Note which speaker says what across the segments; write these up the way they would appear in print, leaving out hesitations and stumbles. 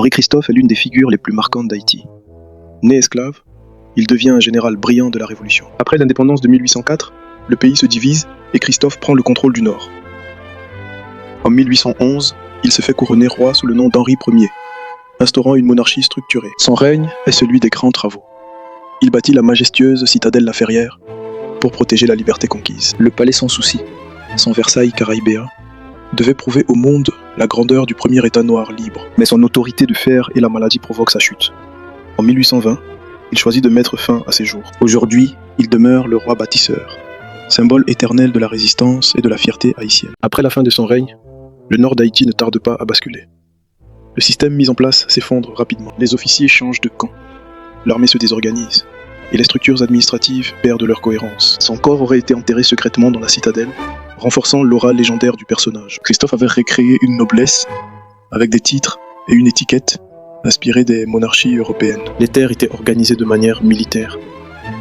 Speaker 1: Henri Christophe est l'une des figures les plus marquantes d'Haïti. Né esclave, il devient un général brillant de la Révolution. Après l'indépendance de 1804, le pays se divise et Christophe prend le contrôle du Nord. En 1811, il se fait couronner roi sous le nom d'Henri Ier, instaurant une monarchie structurée. Son règne est celui des grands travaux. Il bâtit la majestueuse citadelle La Ferrière pour protéger la liberté conquise. Le palais sans souci, son Versailles caraïbéen, devait prouver au monde la grandeur du premier État noir libre. Mais son autorité de fer et la maladie provoquent sa chute. En 1820, il choisit de mettre fin à ses jours. Aujourd'hui, il demeure le roi bâtisseur, symbole éternel de la résistance et de la fierté haïtienne. Après la fin de son règne, le nord d'Haïti ne tarde pas à basculer. Le système mis en place s'effondre rapidement. Les officiers changent de camp, l'armée se désorganise, et les structures administratives perdent leur cohérence. Son corps aurait été enterré secrètement dans la citadelle, renforçant l'aura légendaire du personnage. Christophe avait recréé une noblesse, avec des titres et une étiquette inspirée des monarchies européennes. Les terres étaient organisées de manière militaire.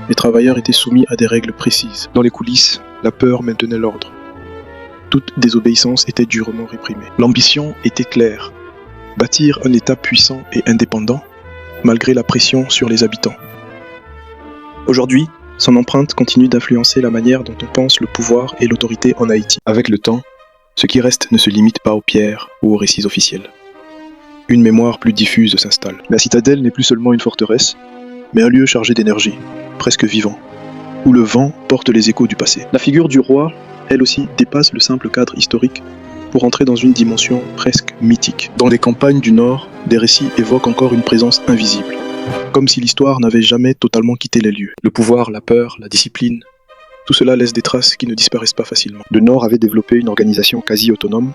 Speaker 1: Les travailleurs étaient soumis à des règles précises. Dans les coulisses, la peur maintenait l'ordre. Toute désobéissance était durement réprimée. L'ambition était claire. Bâtir un État puissant et indépendant, malgré la pression sur les habitants. Aujourd'hui, son empreinte continue d'influencer la manière dont on pense le pouvoir et l'autorité en Haïti. Avec le temps, ce qui reste ne se limite pas aux pierres ou aux récits officiels. Une mémoire plus diffuse s'installe. La citadelle n'est plus seulement une forteresse, mais un lieu chargé d'énergie, presque vivant, où le vent porte les échos du passé. La figure du roi, elle aussi, dépasse le simple cadre historique pour entrer dans une dimension presque mythique. Dans les campagnes du Nord, des récits évoquent encore une présence invisible, comme si l'histoire n'avait jamais totalement quitté les lieux. Le pouvoir, la peur, la discipline, tout cela laisse des traces qui ne disparaissent pas facilement. Le Nord avait développé une organisation quasi autonome,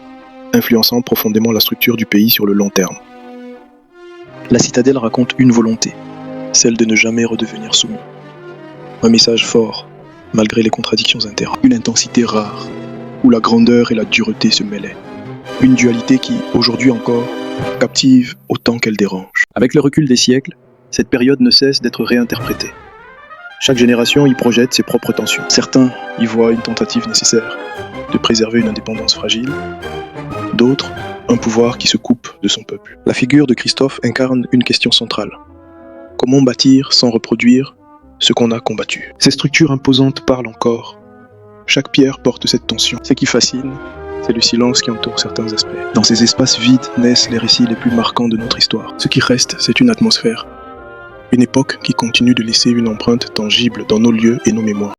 Speaker 1: influençant profondément la structure du pays sur le long terme. La citadelle raconte une volonté, celle de ne jamais redevenir soumis. Un message fort, malgré les contradictions internes. Une intensité rare, où la grandeur et la dureté se mêlaient. Une dualité qui, aujourd'hui encore, captive autant qu'elle dérange. Avec le recul des siècles, cette période ne cesse d'être réinterprétée. Chaque génération y projette ses propres tensions. Certains y voient une tentative nécessaire de préserver une indépendance fragile, d'autres, un pouvoir qui se coupe de son peuple. La figure de Christophe incarne une question centrale. Comment bâtir sans reproduire ce qu'on a combattu? Ces structures imposantes parlent encore. Chaque pierre porte cette tension. Ce qui fascine, c'est le silence qui entoure certains aspects. Dans ces espaces vides naissent les récits les plus marquants de notre histoire. Ce qui reste, c'est une atmosphère. Une époque qui continue de laisser une empreinte tangible dans nos lieux et nos mémoires.